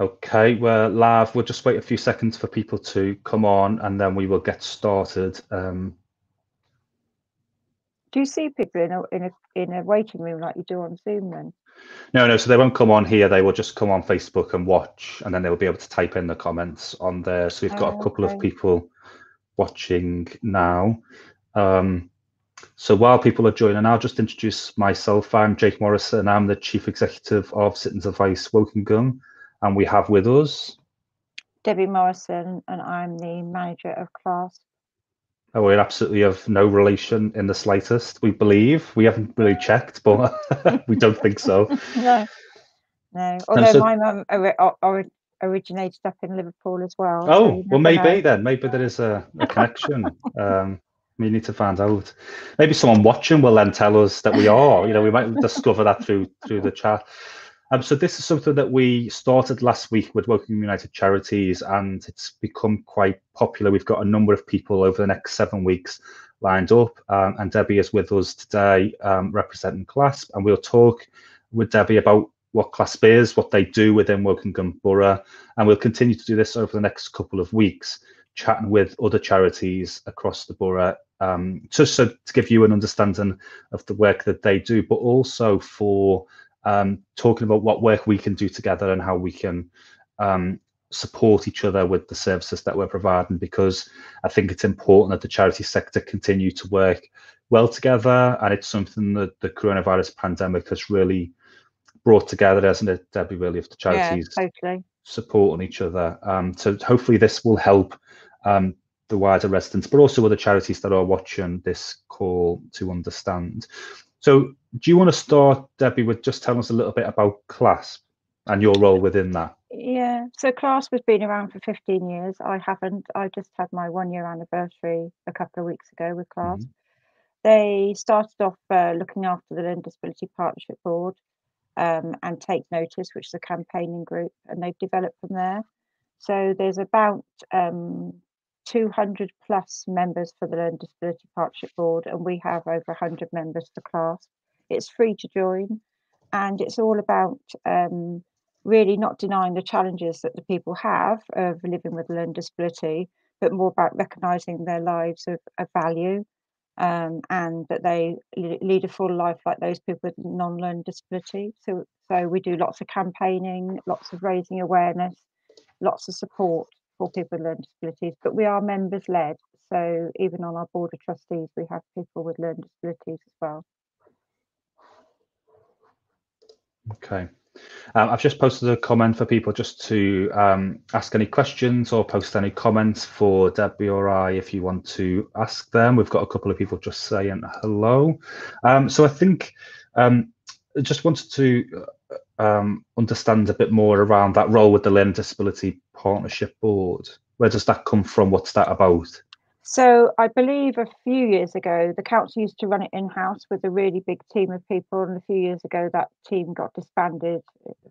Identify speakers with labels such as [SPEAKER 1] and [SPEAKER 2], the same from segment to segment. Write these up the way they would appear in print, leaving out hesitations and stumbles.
[SPEAKER 1] Okay, we're live. We'll just wait a few seconds for people to come on, and then we will get started.
[SPEAKER 2] Do you see people in a waiting room like you do on Zoom then?
[SPEAKER 1] No, so they won't come on here. They will just come on Facebook and watch, and then they'll be able to type in the comments on there. So we've got a couple of people watching now. So while people are joining, I'll just introduce myself. I'm Jake Morrison. I'm the Chief Executive of Citizens Advice Wokingham, and we have with us
[SPEAKER 2] Debbie Morrison, and I'm the manager of Clasp.
[SPEAKER 1] Oh, we're absolutely of no relation in the slightest, we believe. We haven't really checked, but we don't think so.
[SPEAKER 2] No. Although my mum originated up in Liverpool as well.
[SPEAKER 1] Oh,
[SPEAKER 2] so
[SPEAKER 1] well, maybe then. Maybe there is a connection. We need to find out. Maybe someone watching will then tell us that we are. We might discover that through the chat. So this is something that we started last week with Wokingham United Charities, and it's become quite popular. We've got a number of people over the next 7 weeks lined up, and Debbie is with us today representing Clasp, and we'll talk with Debbie about what Clasp is, what they do within Wokingham Borough, and we'll continue to do this over the next couple of weeks, chatting with other charities across the borough, just so to give you an understanding of the work that they do, but also for talking about what work we can do together and how we can support each other with the services that we're providing, because I think it's important that the charity sector continue to work well together, and it's something that the coronavirus pandemic has really brought together, hasn't it, Debbie, really, of the charities
[SPEAKER 2] totally
[SPEAKER 1] supporting each other. So hopefully this will help the wider residents, but also other charities that are watching this call to understand. So do you want to start, Debbie, with just telling us a little bit about Clasp and your role within that?
[SPEAKER 2] Yeah, so Clasp has been around for 15 years. I haven't. I just had my 1-year anniversary a couple of weeks ago with Clasp. They started off looking after the Learning Disability Partnership Board and Take Notice, which is a campaigning group, and they've developed from there. So there's about 200 plus members for the Learning Disability Partnership Board, and we have over 100 members for Clasp. It's free to join, and it's all about really not denying the challenges that the people have of living with a learning disability, but more about recognising their lives of value, and that they lead a full life like those people with non-learning disability. So we do lots of campaigning, lots of raising awareness, lots of support for people with learning disabilities, but we are members led. So even on our board of trustees, we have people with learning disabilities as well.
[SPEAKER 1] Okay. I've just posted a comment for people just to ask any questions or post any comments for Debbie or I if you want to ask them. We've got a couple of people just saying hello. So I think I just wanted to understand a bit more around that role with the Learning Disability Partnership Board. Where does that come from? What's that about?
[SPEAKER 2] So I believe a few years ago, the council used to run it in-house with a really big team of people. And a few years ago, that team got disbanded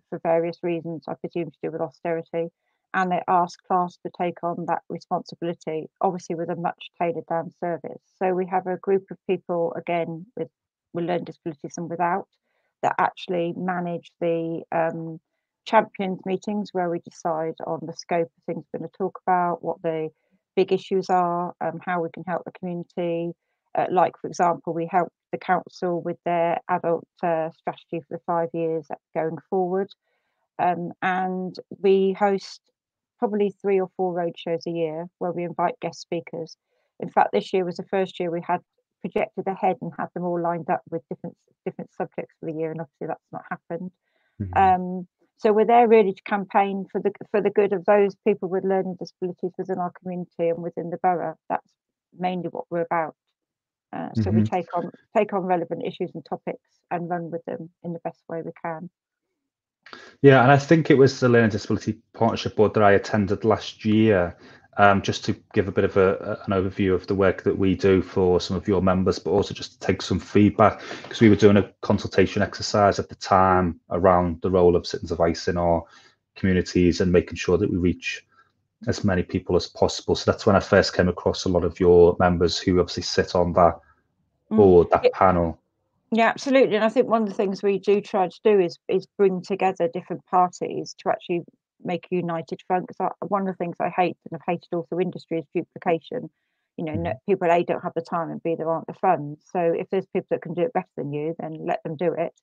[SPEAKER 2] for various reasons, I presume to do with austerity. And they asked Clasp to take on that responsibility, obviously with a much tailored down service. So we have a group of people, again, with learning disabilities and without, that actually manage the champions meetings where we decide on the scope of things we're going to talk about, what the big issues are, how we can help the community. Like, for example, we help the council with their adult strategy for the 5 years going forward. And we host probably 3 or 4 roadshows a year where we invite guest speakers. In fact, this year was the first year we had projected ahead and had them all lined up with different subjects for the year, and obviously that's not happened. So we're there really to campaign for the good of those people with learning disabilities within our community and within the borough. That's mainly what we're about. So we take on relevant issues and topics and run with them in the best way we can.
[SPEAKER 1] Yeah, and I think it was the Learning Disability Partnership Board that I attended last year, just to give a bit of an overview of the work that we do for some of your members, but also just to take some feedback, because we were doing a consultation exercise at the time around the role of Citizens Advice in our communities and making sure that we reach as many people as possible. So that's when I first came across a lot of your members who obviously sit on that board, that panel.
[SPEAKER 2] Yeah, absolutely. And I think one of the things we do try to do is bring together different parties to actually make a united front. Because one of the things I hate, and I've hated also industry, is duplication. You know, people A, don't have the time, and B, there aren't the funds. So if there's people that can do it better than you, then let them do it.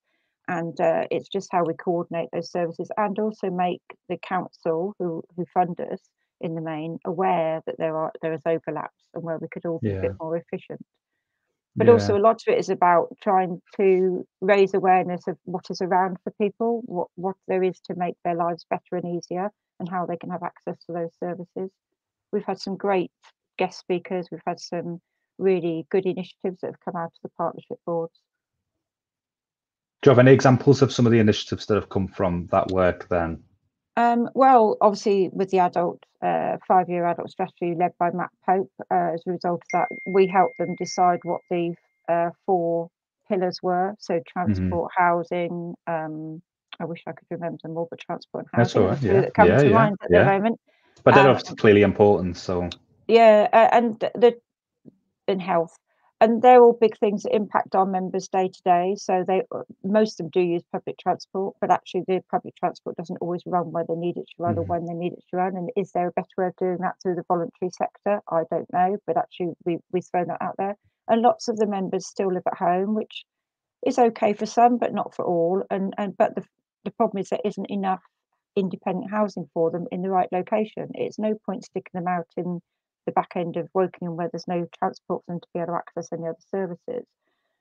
[SPEAKER 2] And it's just how we coordinate those services, and also make the council who fund us in the main aware that there is overlaps and where we could all be a bit more efficient. But also a lot of it is about trying to raise awareness of what is around for people, what there is to make their lives better and easier, and how they can have access to those services. We've had some great guest speakers. We've had some really good initiatives that have come out of the partnership boards.
[SPEAKER 1] Do you have any examples of some of the initiatives that have come from that work then?
[SPEAKER 2] Well, obviously with the adult 5-year adult strategy led by Matt Pope, as a result of that, we helped them decide what the 4 pillars were. So transport, housing, I wish I could remember them all, but transport and housing are the 2 that come to mind at the moment.
[SPEAKER 1] But they're obviously clearly important, so.
[SPEAKER 2] Yeah, and health. And they're all big things that impact our members day to day. So most of them do use public transport, but actually the public transport doesn't always run where they need it to run or when they need it to run. And is there a better way of doing that through the voluntary sector? I don't know, but actually we've thrown that out there. And lots of the members still live at home, which is okay for some, but not for all. But the problem is there isn't enough independent housing for them in the right location. It's no point sticking them out in the back end of Wokingham where there's no transport for them to be able to access any other services.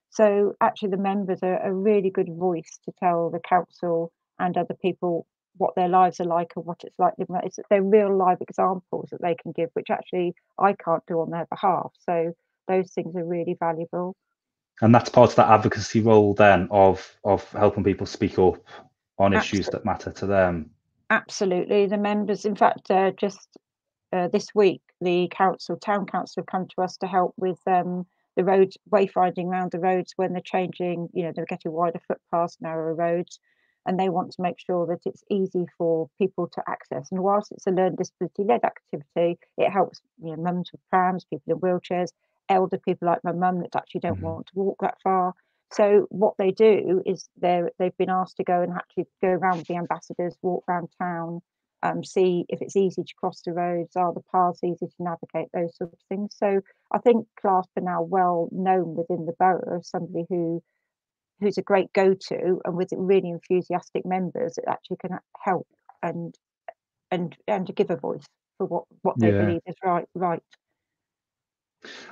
[SPEAKER 2] So actually the members are a really good voice to tell the council and other people what their lives are like and what it's like living. They're real live examples that they can give, which actually I can't do on their behalf. So those things are really valuable.
[SPEAKER 1] And that's part of that advocacy role then of helping people speak up on issues that matter to them.
[SPEAKER 2] Absolutely. The members, in fact, just this week, the town council have come to us to help with the road wayfinding around the roads when they're changing, they're getting wider footpaths, narrower roads, and they want to make sure that it's easy for people to access. And whilst it's a learned disability-led activity, it helps mums with prams, people in wheelchairs, elder people like my mum that actually don't want to walk that far. So what they do is they've been asked to go and actually go around with the ambassadors, walk around town, see if it's easy to cross the roads, are the paths easy to navigate, those sort of things. So I think Clasp are now well known within the borough as somebody who's a great go-to, and with really enthusiastic members that actually can help and to give a voice for what they believe is right.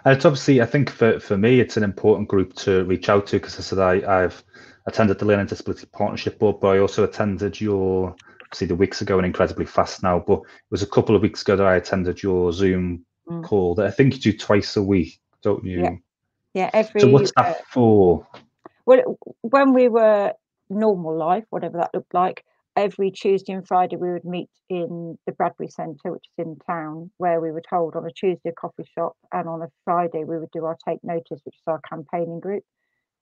[SPEAKER 1] And it's obviously, I think for me, it's an important group to reach out to, because I said I've attended the Learning Disability Partnership Board, but I also attended your, obviously the weeks ago and incredibly fast now, but it was a couple of weeks ago that I attended your Zoom call that I think you do twice a week, don't you?
[SPEAKER 2] Yeah.
[SPEAKER 1] So what's that for?
[SPEAKER 2] Well, when we were normal life, whatever that looked like, every Tuesday and Friday we would meet in the Bradbury Centre, which is in town, where we would hold on a Tuesday a coffee shop, and on a Friday we would do our Take Notice, which is our campaigning group.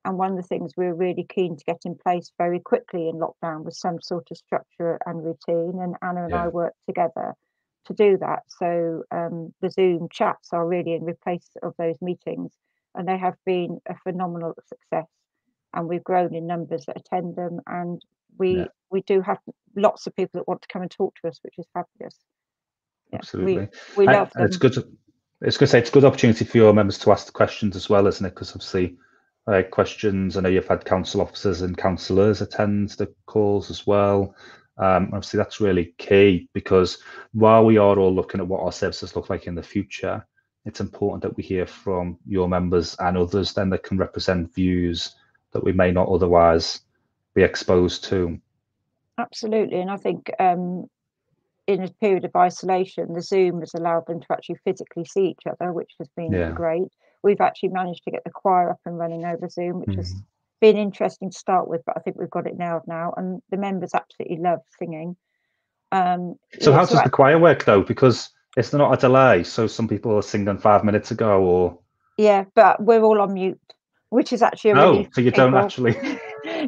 [SPEAKER 2] And one of the things we were really keen to get in place very quickly in lockdown was some sort of structure and routine, and Anna and I worked together to do that. So the Zoom chats are really in replace of those meetings, and they have been a phenomenal success. And we've grown in numbers that attend them, and we do have lots of people that want to come and talk to us, which is fabulous.
[SPEAKER 1] Absolutely,
[SPEAKER 2] we love them.
[SPEAKER 1] It's good to say it's a good opportunity for your members to ask the questions as well, isn't it? Because obviously questions, I know you've had council officers and councillors attend the calls as well. Obviously that's really key, because while we are all looking at what our services look like in the future, it's important that we hear from your members and others then that can represent views that we may not otherwise be exposed to.
[SPEAKER 2] Absolutely. And I think in a period of isolation, the Zoom has allowed them to actually physically see each other, which has been great. We've actually managed to get the choir up and running over Zoom, which has been interesting to start with, but I think we've got it nailed now, and the members absolutely love singing.
[SPEAKER 1] So how does the choir work though? Because it's not a delay, so some people are singing 5 minutes ago, or
[SPEAKER 2] but we're all on mute, which is actually a relief.
[SPEAKER 1] So you don't actually.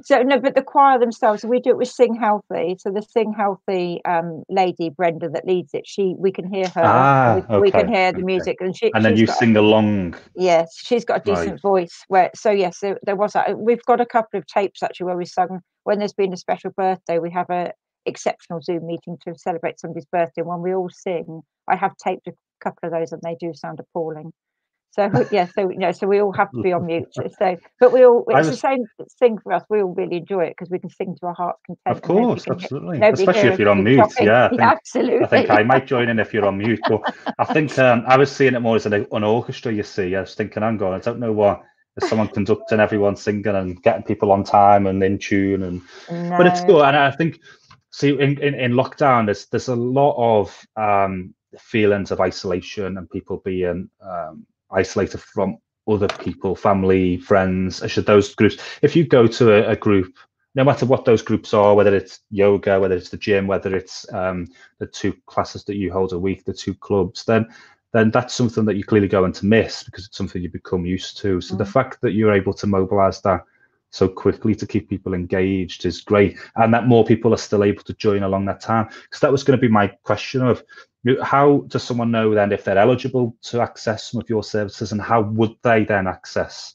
[SPEAKER 2] So no, but the choir themselves, we do it with Sing Healthy. So the Sing Healthy lady Brenda that leads it, we can hear her. We can hear the music, and
[SPEAKER 1] then you sing along.
[SPEAKER 2] Yes, she's got a decent voice. Yes, there was that. We've got a couple of tapes actually where we sung when there's been a special birthday. We have exceptional Zoom meeting to celebrate somebody's birthday, when we all sing. I have taped a couple of those, and they do sound appalling. So yeah, so so we all have to be on mute. So, but it's the same thing for us. We all really enjoy it because we can sing to our heart's content.
[SPEAKER 1] Of course, absolutely.
[SPEAKER 2] Nobody
[SPEAKER 1] Especially
[SPEAKER 2] hear
[SPEAKER 1] if
[SPEAKER 2] us
[SPEAKER 1] you're on mute.
[SPEAKER 2] chopping.
[SPEAKER 1] Yeah,
[SPEAKER 2] Absolutely.
[SPEAKER 1] I think I might join in if you're on mute. But I think I was seeing it more as an orchestra, you see. I was thinking, hang on, I don't know what, is someone conducting everyone singing and getting people on time and in tune. But it's good. And I think, see, in lockdown, there's a lot of feelings of isolation and people being isolated from other people, family, friends. Should those groups, if you go to a group, no matter what those groups are, whether it's yoga, whether it's the gym, whether it's the 2 classes that you hold a week, the 2 clubs, then that's something that you're clearly going to miss because it's something you become used to. So the fact that you're able to mobilize that so quickly to keep people engaged is great, and that more people are still able to join along that time. Because that was going to be my question of, how does someone know then if they're eligible to access some of your services, and how would they then access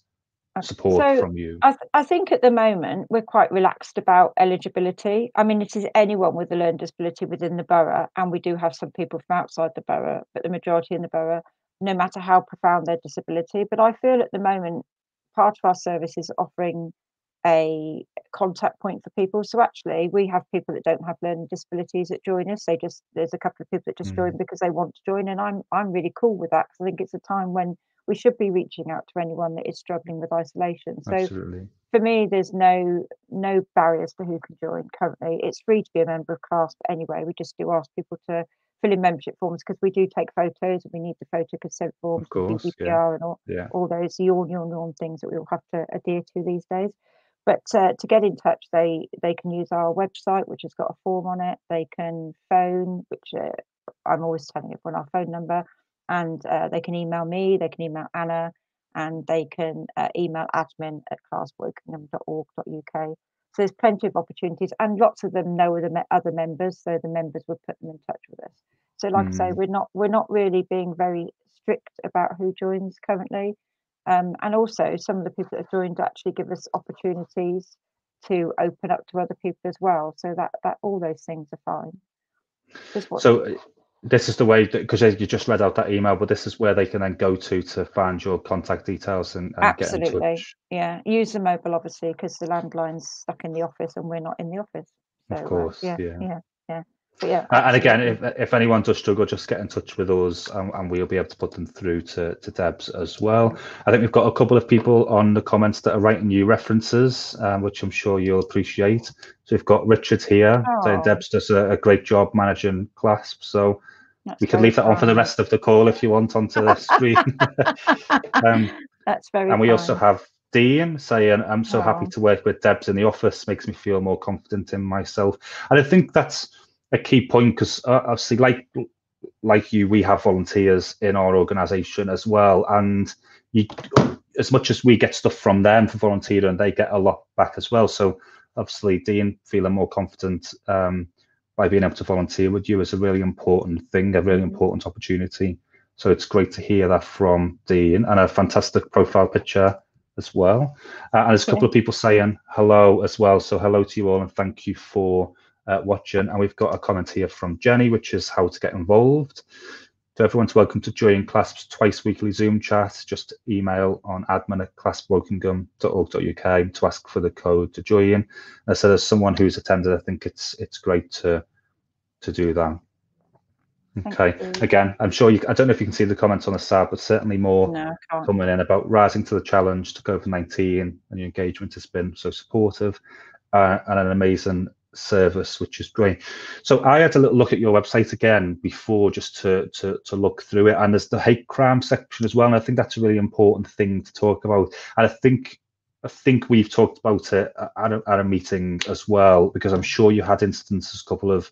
[SPEAKER 1] support from you?
[SPEAKER 2] I think at the moment we're quite relaxed about eligibility. I mean, it is anyone with a learning disability within the borough, and we do have some people from outside the borough, but the majority in the borough, no matter how profound their disability. But I feel at the moment part of our service is offering a contact point for people. So actually, we have people that don't have learning disabilities that join us. There's a couple of people that just join because they want to join, and I'm really cool with that, because I think it's a time when we should be reaching out to anyone that is struggling with isolation. So
[SPEAKER 1] Absolutely.
[SPEAKER 2] for me, there's no barriers for who can join currently. It's free to be a member of Clasp anyway. We just do ask people to fill in membership forms, because we do take photos and we need the photo consent forms,
[SPEAKER 1] Of course,
[SPEAKER 2] GDPR, and all those yawn things that we all have to adhere to these days. But to get in touch, they can use our website, which has got a form on it. They can phone, which I'm always telling everyone our phone number, and they can email me, they can email Anna, and they can email admin@claspwokingham.org.uk. So there's plenty of opportunities, and lots of them know other members, so the members will put them in touch with us. So like I say, we're not really being very strict about who joins currently. And also some of the people that have joined actually give us opportunities to open up to other people as well. So that all those things are fine.
[SPEAKER 1] So this is the way, because you just read out that email, but this is where they can then go to find your contact details and get in touch.
[SPEAKER 2] Yeah, use the mobile obviously, because the landline's stuck in the office and we're not in the office. So,
[SPEAKER 1] of course,
[SPEAKER 2] yeah. But yeah,
[SPEAKER 1] and again, if anyone does struggle, just get in touch with us, and we'll be able to put them through to Debs as well. I think we've got a couple of people on the comments that are writing you references, which I'm sure you'll appreciate. So we've got Richard here saying Debs does a great job managing Clasp. So we could leave that on for the rest of the call if you want onto the screen.
[SPEAKER 2] That's very
[SPEAKER 1] And we
[SPEAKER 2] kind.
[SPEAKER 1] also have Dean saying, I'm so happy to work with Debs in the office, makes me feel more confident in myself. And I think that's a key point, because obviously, like you, we have volunteers in our organisation as well, and as much as we get stuff from them for volunteering, they get a lot back as well. So obviously, Dean feeling more confident by being able to volunteer with you is a really important thing, a really important opportunity. So it's great to hear that from Dean, and a fantastic profile picture as well. And there's a couple of people saying hello as well. So hello to you all, and thank you for watching. And we've got a comment here from Jenny, which is how to get involved. So everyone's welcome to join Clasp's twice weekly Zoom chat. Just email on admin@claspwokingham.org.uk to ask for the code to join. And I said, as someone who's attended, I think it's great to do that. Okay. Again, I'm sure I don't know if you can see the comments on the side, but certainly more coming in about rising to the challenge to COVID-19, and your engagement has been so supportive, and an amazing service, which is great. So I had a little look at your website again before, just to look through it, and there's the hate crime section as well, and I think that's a really important thing to talk about. And I think we've talked about it at a meeting as well, because I'm sure you had instances, a couple of,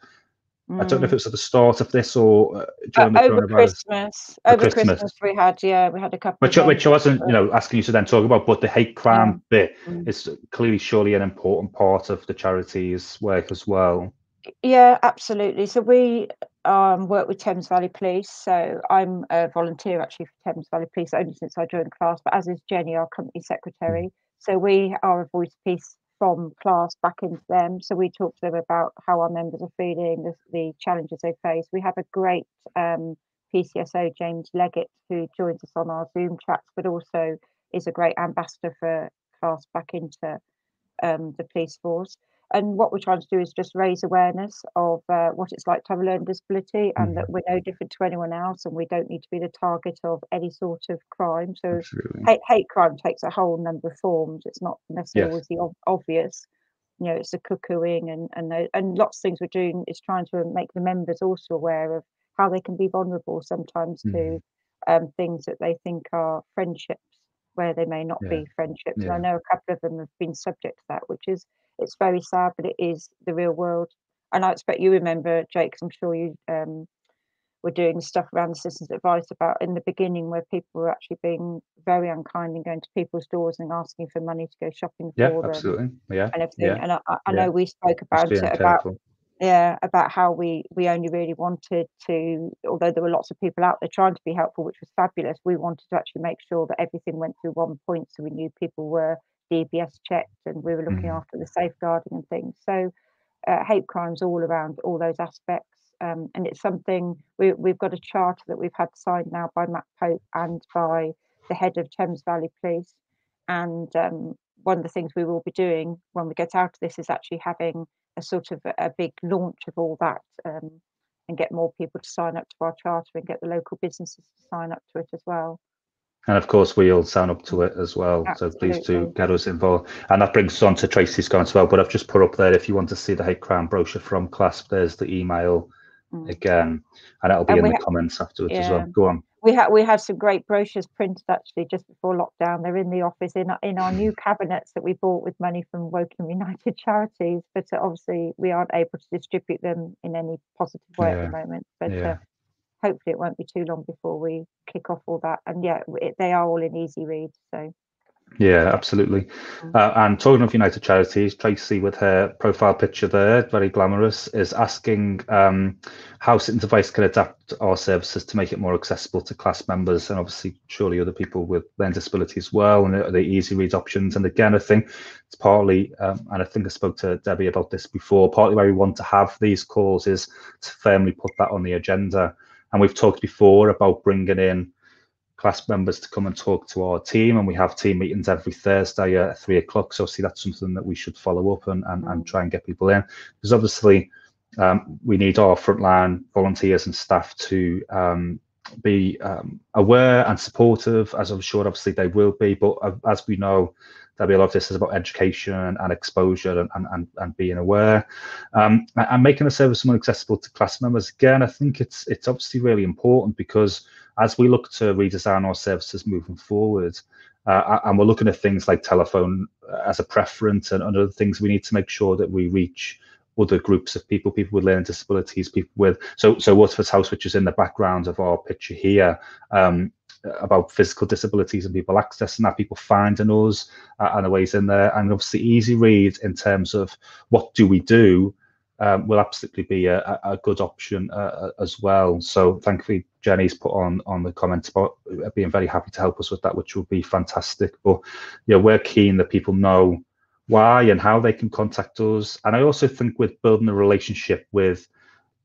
[SPEAKER 1] I don't know if it was at the start of this or during the
[SPEAKER 2] over
[SPEAKER 1] coronavirus.
[SPEAKER 2] Christmas we had a couple.
[SPEAKER 1] Which I wasn't, asking you to then talk about, but the hate crime bit is clearly surely an important part of the charities work as well.
[SPEAKER 2] Yeah, absolutely. So we work with Thames Valley Police. So I'm a volunteer actually for Thames Valley Police only since I joined Clasp, but as is Jenny, our company secretary. So we are a voice piece from Clasp back into them. So we talk to them about how our members are feeling, the challenges they face. We have a great PCSO, James Leggett, who joins us on our Zoom chats, but also is a great ambassador for Clasp back into the police force. And what we're trying to do is just raise awareness of what it's like to have a learning disability, and that we're no different to anyone else, and we don't need to be the target of any sort of crime. So hate crime takes a whole number of forms. It's not necessarily always the obvious. You know, it's the cuckooing and lots of things we're doing is trying to make the members also aware of how they can be vulnerable sometimes to things that they think are friendships, where they may not be friendships. And I know a couple of them have been subject to that, which is, it's very sad, but it is the real world. And I expect you remember, Jake, 'cause I'm sure you were doing stuff around the citizens' advice about in the beginning, where people were actually being very unkind and going to people's doors and asking for money to go shopping for them.
[SPEAKER 1] Absolutely.
[SPEAKER 2] And everything. And I know we spoke about it, about how we only really wanted to, although there were lots of people out there trying to be helpful, which was fabulous, we wanted to actually make sure that everything went through one point, so we knew people were DBS checked and we were looking after the safeguarding and things. So hate crimes all around all those aspects, and it's something we've got a charter that we've had signed now by Matt Pope and by the head of Thames Valley Police. And one of the things we will be doing when we get out of this is actually having a sort of a big launch of all that, and get more people to sign up to our charter and get the local businesses to sign up to it as well.
[SPEAKER 1] And of course, we'll sign up to it as well.
[SPEAKER 2] Absolutely.
[SPEAKER 1] So please do get us involved. And that brings us on to Tracy's comment as well. But I've just put up there, if you want to see the hate crime brochure from Clasp, there's the email again, and that'll be in the comments afterwards as well. Go on.
[SPEAKER 2] We had some great brochures printed actually just before lockdown. They're in the office in our new cabinets that we bought with money from Wokingham United Charities. But obviously, we aren't able to distribute them in any positive way at the moment. But hopefully it won't be too long before we kick off all that. And they are all in easy read. So
[SPEAKER 1] yeah, absolutely. And talking of United Charities, Tracy, with her profile picture there, very glamorous, is asking how Citizens Advice can adapt our services to make it more accessible to Clasp members, and obviously surely other people with learning disability as well, and the easy read options. And again, I think it's partly, and I think I spoke to Debbie about this before, partly why we want to have these calls is to firmly put that on the agenda. And we've talked before about bringing in Clasp members to come and talk to our team, and we have team meetings every Thursday at 3 o'clock. So see, that's something that we should follow up and try and get people in, because obviously we need our frontline volunteers and staff to be aware and supportive, as I'm sure obviously they will be. But as we know, Debbie, a lot of this is about education and exposure and being aware, and making the service more accessible to Clasp members. Again, I think it's obviously really important, because as we look to redesign our services moving forward, and we're looking at things like telephone as a preference and other things, we need to make sure that we reach other groups of people with learning disabilities, people with, so Waterford's House, which is in the background of our picture here, about physical disabilities and people accessing that, people finding us and the ways in there. And obviously easy read in terms of what do we do will absolutely be a good option as well. So thankfully Jenny's put on the comments about being very happy to help us with that, which will be fantastic. But yeah, we're keen that people know why and how they can contact us. And I also think with building a relationship with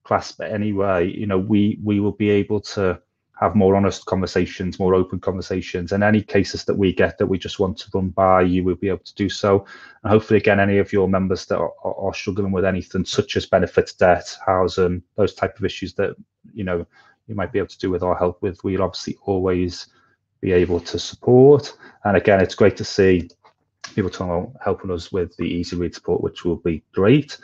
[SPEAKER 1] Clasp anyway, you know, we will be able to have more honest conversations, more open conversations, and any cases that we get that we just want to run by you, will be able to do so. And hopefully, again, any of your members that are struggling with anything such as benefits, debt, housing, those type of issues that, you know, you might be able to do with our help with, we'll obviously always be able to support. And again, it's great to see people talking about helping us with the easy read support, which will be great.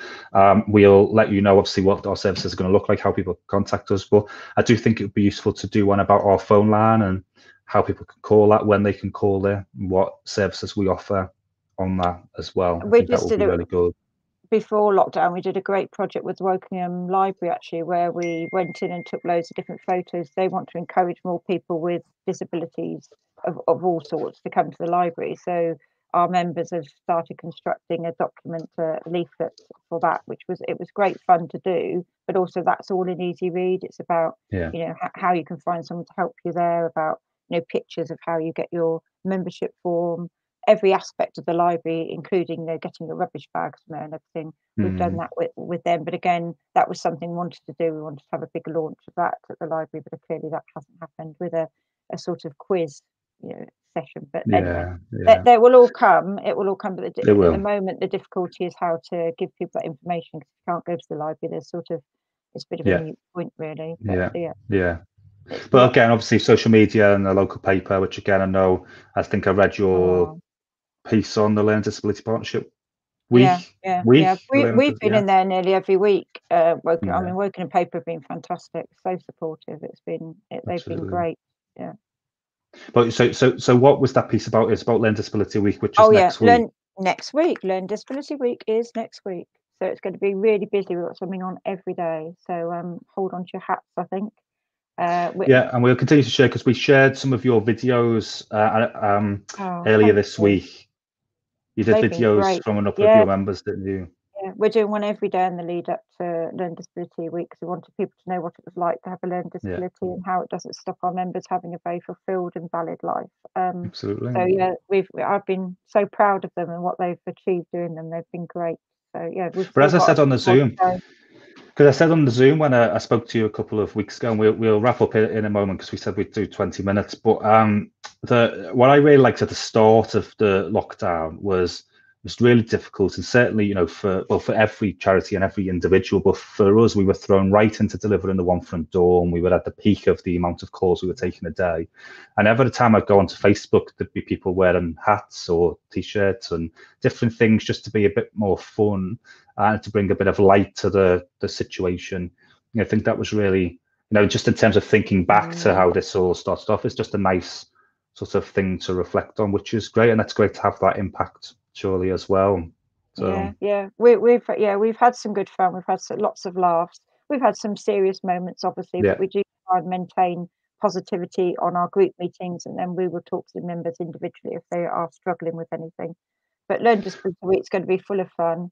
[SPEAKER 1] We'll let you know obviously what our services are going to look like, how people contact us, but I do think it would be useful to do one about our phone line and how people can call that, when they can call there, and what services we offer on that as well. I think that would be really good.
[SPEAKER 2] Before lockdown, we did a great project with Wokingham Library actually, where we went in and took loads of different photos. They want to encourage more people with disabilities of all sorts to come to the library. So our members have started constructing a document, a leaflet for that, which was great fun to do. But also that's all in easy read. It's about you know how you can find someone to help you there, about, you know, pictures of how you get your membership form, every aspect of the library, including getting the rubbish bags from there and everything. We've done that with them, but again, that was something we wanted to do. We wanted to have a big launch of that at the library, but clearly that hasn't happened with a sort of quiz, session. But anyway, they will all come. It will all come. But at the moment, the difficulty is how to give people that information, because you can't go to the library. There's sort of, it's a bit of a mute point, really. But,
[SPEAKER 1] But again, obviously, social media and the local paper, which again, I think I read your piece on the Learning Disability Partnership week.
[SPEAKER 2] We've been in there nearly every week. Wokingham paper have been fantastic, so supportive. They've been great. Yeah.
[SPEAKER 1] But so what was that piece about? It's about Learning Disability Week, which is next week.
[SPEAKER 2] Next week. Learning Disability Week is next week. So it's going to be really busy. We've got something on every day. So hold on to your hats, I think.
[SPEAKER 1] And we'll continue to share, because we shared some of your videos earlier this week. You did videos from a number of your members, didn't you?
[SPEAKER 2] Yeah, we're doing one every day in the lead up to Learning Disability Week, because we wanted people to know what it was like to have a learning disability and how it doesn't stop our members having a very fulfilled and valid life.
[SPEAKER 1] Absolutely.
[SPEAKER 2] So I've been so proud of them and what they've achieved doing them. They've been great. So
[SPEAKER 1] but as I said on the Zoom, because I said on the Zoom when I spoke to you a couple of weeks ago, and we'll wrap up in a moment, because we said we'd do 20 minutes. But what I really liked at the start of the lockdown was really difficult, and certainly, for every charity and every individual, but for us, we were thrown right into delivering the one front door, and we were at the peak of the amount of calls we were taking a day. And every time I'd go onto Facebook, there'd be people wearing hats or t-shirts and different things, just to be a bit more fun and to bring a bit of light to the situation. I think that was really, just in terms of thinking back to how this all started off, it's just a nice sort of thing to reflect on, which is great, and that's great to have that impact surely as well. So
[SPEAKER 2] we've had some good fun. We've had lots of laughs. We've had some serious moments, obviously, but we do try and maintain positivity on our group meetings, and then we will talk to the members individually if they are struggling with anything. But Learning Disability Week is going to be full of fun.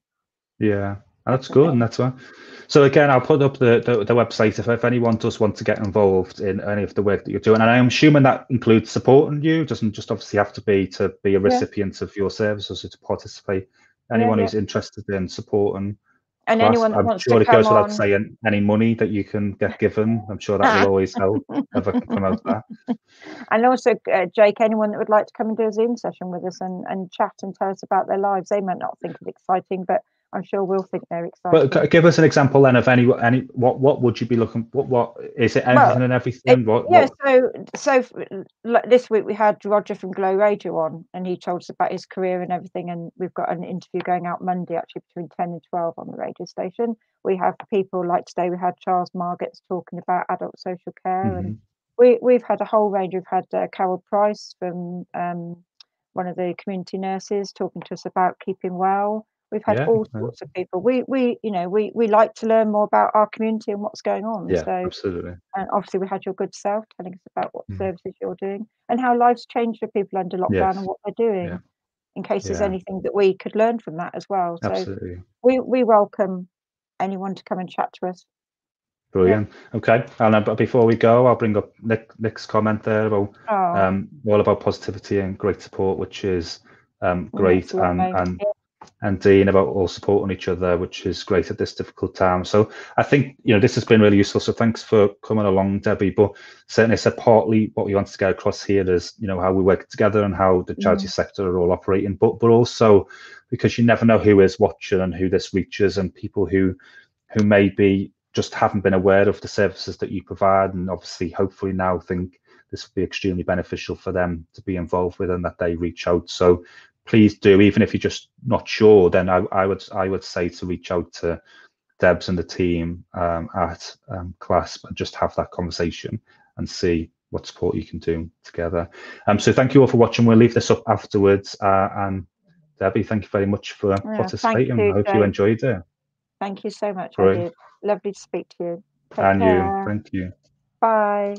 [SPEAKER 1] Yeah, that's good, and that's why. So again, I'll put up the website if anyone does want to get involved in any of the work that you're doing, and I'm assuming that includes supporting you. It doesn't just obviously have to be a recipient of your services or to participate. Anyone who's interested in supporting,
[SPEAKER 2] and
[SPEAKER 1] Clasp,
[SPEAKER 2] anyone that wants to come
[SPEAKER 1] it goes
[SPEAKER 2] on.
[SPEAKER 1] without saying, any money that you can get given, I'm sure that will always help if I can promote that.
[SPEAKER 2] And also, Jake, anyone that would like to come and do a Zoom session with us and chat and tell us about their lives, they might not think it's exciting, but I'm sure we'll think they're exciting.
[SPEAKER 1] But give us an example then of what would you be looking? What is it? Anything and everything?
[SPEAKER 2] So this week we had Roger from Glow Radio on, and he told us about his career and everything. And we've got an interview going out Monday, actually between 10 and 12 on the radio station. We have people like today. We had Charles Margetts talking about adult social care, and we've had a whole range. We've had Carol Price from one of the community nurses talking to us about keeping well. We've had all sorts of people. We like to learn more about our community and what's going on.
[SPEAKER 1] Yeah,
[SPEAKER 2] so
[SPEAKER 1] absolutely.
[SPEAKER 2] And obviously we had your good self telling us about what services you're doing and how life's changed for people under lockdown and what they're doing. In case there's anything that we could learn from that as well. So
[SPEAKER 1] absolutely.
[SPEAKER 2] We welcome anyone to come and chat to us.
[SPEAKER 1] Brilliant. Okay. And before we go, I'll bring up Nick's comment there about all about positivity and great support, which is great, and Dean about all supporting each other, which is great at this difficult time. So I think this has been really useful. So thanks for coming along, Debbie. But certainly, it's partly what we want to get across here is how we work together and how the charity sector are all operating. But also because you never know who is watching and who this reaches, and people who maybe just haven't been aware of the services that you provide, and obviously hopefully now think this would be extremely beneficial for them to be involved with, and that they reach out. So please do, even if you're just not sure, then I would say to reach out to Debs and the team at Clasp and just have that conversation and see what support you can do together. So thank you all for watching. We'll leave this up afterwards, and Debbie, thank you very much for participating. I hope you enjoyed it.
[SPEAKER 2] Thank you so much. I did. Lovely to speak to you.
[SPEAKER 1] Take care. Thank you.
[SPEAKER 2] Bye.